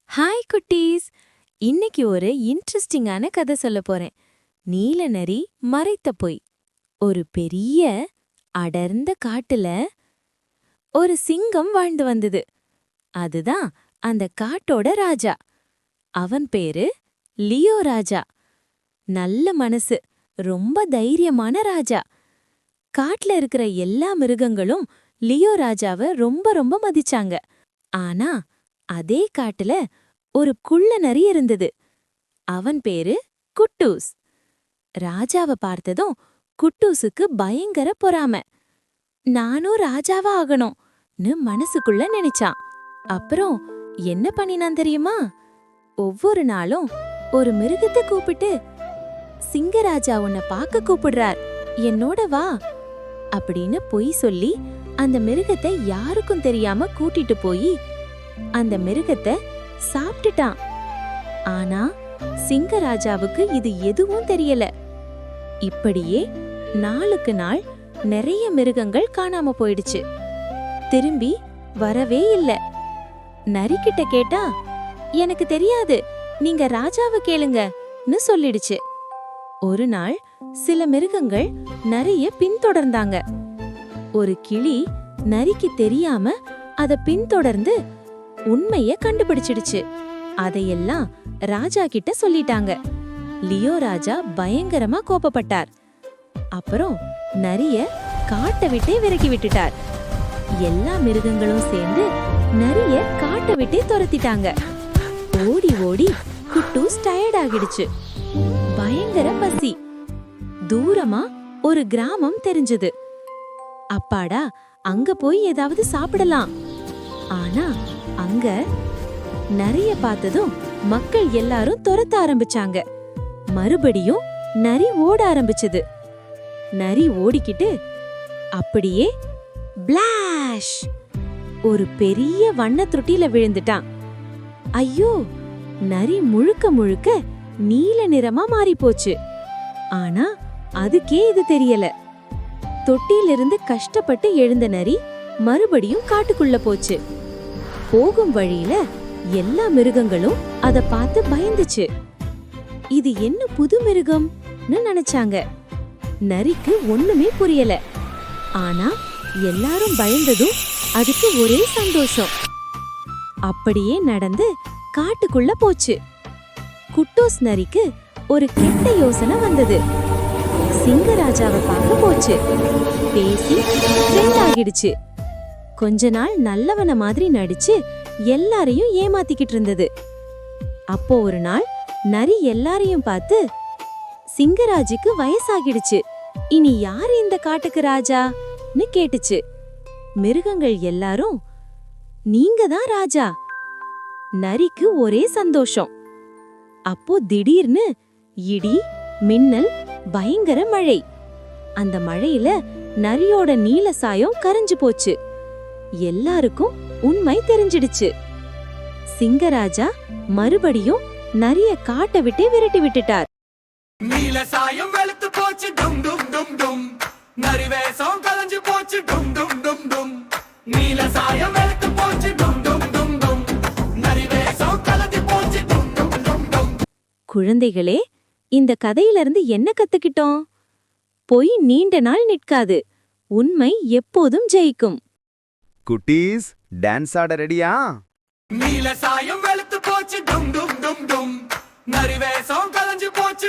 Hi குட்டீஸ், இன்னைக்கு ஒரு இன்ட்ரெஸ்டிங்கான கதை சொல்ல போறேன். நீல நரி மறைத்த பொய். ஒரு பெரிய அடர்ந்த காட்டுல ஒரு சிங்கம் வாழ்ந்து வந்தது. அதுதான் அந்த காட்டோட ராஜா. அவன் பேரு லியோ ராஜா. நல்ல மனசு, ரொம்ப தைரியமான ராஜா. காட்டுல இருக்கிற எல்லா மிருகங்களும் லியோ ராஜாவை ரொம்ப ரொம்ப மதிச்சாங்க. ஆனா அதே காட்டுல ஒரு குள்ள நரி இருந்தது. அவன் பேரு குட்டூஸ். ராஜாவை பார்த்ததும் குட்டூஸுக்கு பயங்கர பொறாமை. நானும் ராஜாவா ஆகணும்னு மனசுக்குள்ள நினைச்சான். அப்புறம் என்ன பண்ணினான் தெரியுமா? ஒவ்வொரு நாளும் ஒரு மிருகத்தை கூப்பிட்டு, சிங்கராஜா உன்னை பார்க்க கூப்பிடுறார், என்னோட வா அப்படின்னு பொய் சொல்லி அந்த மிருகத்தை யாருக்கும் தெரியாம கூட்டிட்டு போய் அந்த மிருகத்தை சாப்பிட்டுட்டான். ஆனா சிங்கராஜாவுக்கு இது எதுவும் தெரியல. இப்படியே நாளுக்கு நாள் நிறைய மிருகங்கள் காணாம போயிடுச்சு. திரும்பி வரவே இல்ல. நரிக்கிட்ட கேட்டா, எனக்கு தெரியாது, நீங்க ராஜாவை கேளுங்கன்னு சொல்லிடுச்சு. ஒரு நாள் சில மிருகங்கள் நரிய பின்தொடர்ந்தாங்க. ஒரு கிளி நரிக்கு தெரியாம அத பின்தொடர்ந்து உண்மைய கண்டுபிடிச்சிடுச்சு. அதையெல்லாம் ராஜா கிட்ட சொல்லிட்டாங்க. லியோ ராஜா பயங்கரமா கோபப்பட்டார். அப்புறம் நரிய காட்டை விட்டே விரக்கி விட்டுட்டார். எல்லா மிருகங்களும் சேர்ந்து நரிய காட்டை விட்டே துரத்திட்டாங்க. ஓடி ஓடி குட்டூஸ் டயர்ட் ஆகிடுச்சு. பயங்கர பசி. தூரமா ஒரு கிராமம் தெரிஞ்சது. அப்பாடா, அங்க போய் ஏதாவது சாப்பிடலாம். ஆனா அங்க நரிய பார்த்ததும் மக்கள் எல்லாரும் துரத்த ஆரம்பிச்சாங்க. மறுபடியும் நரி ஓட ஆரம்பிச்சது. நரி ஓடிக்கிட்டு அப்படியே பிளாஷ் ஒரு பெரிய வண்ண தொட்டியில விழுந்துட்டான். ஐயோ, நரி முழுக்க முழுக்க நீல நிறமா மாறி போச்சு. ஆனா அதுக்கே இது தெரியல. தொட்டியிலிருந்து கஷ்டப்பட்டு எழுந்த நரி மறுபடியும் காட்டுக்குள்ள போச்சு. போகும் வழியில எல்லா மிருகங்களும் அத பார்த்து பயந்துச்சு. இது என்ன புது மிருகம்னு நினைச்சாங்க. நரிக்கு ஒண்ணுமே புரியல. ஆனா எல்லாரும் பயந்ததும் அதுக்கு ஒரே சந்தோஷம். அப்படியே நடந்து காட்டுக்குள்ள போச்சு. குட்டூஸ் நரிக்கு ஒரு கெட்ட யோசனை வந்தது. சிங்கராஜாவை பார்க்க போச்சு. பேசி ஃப்ரெண்ட் ஆகிடுச்சு. கொஞ்ச நாள் நல்லவன மாதிரி நடிச்சு எல்லாரையும் ஏமாத்திக்கிட்டு இருந்தது. அப்போ ஒரு நாள் நரி எல்லாரையும் பார்த்து, சிங்கராஜுக்கு வயசாகிடுச்சு, இனி யாரு இந்த காட்டுக்கு ராஜான்னு கேட்டுச்சு. மிருகங்கள் எல்லாரும், நீங்க தான் ராஜா. நரிக்கு ஒரே சந்தோஷம். அப்போ திடீர்னு இடி, மின்னல், பயங்கர மழை. அந்த மழையில நரியோட நீல சாயம் கரைஞ்சு போச்சு. எல்லாருக்கும் உண்மை தெரிஞ்சிடுச்சு. சிங்கராஜா மறுபடியும் நரிய காட்டை விட்டே விரட்டி விட்டுட்டார். நீல சாயம் வெளுத்து போச்சு, டும் டும் டும் டும். நரி வேஷம் கலைஞ்சு போச்சு, டும் டும் டும் டும். நீல சாயம் வெளுத்து போச்சு, டும் டும் டும் டும். நரி வேஷம் கலைஞ்சு போச்சு, டும் டும் டும் டும். குழந்தைகளே, இந்த கதையிலிருந்து என்ன கத்துக்கிட்டோம்? பொய் நீண்ட நாள் நிற்காது, உண்மை எப்போதும் ஜெயிக்கும். குட்டீஸ், டான்ஸ் ஆட ரெடியா? நீல சாயம் வெளுத்து போச்சு, டும் டும் டும் டும். நரி வேஷம் கலைஞ்சு போச்சு,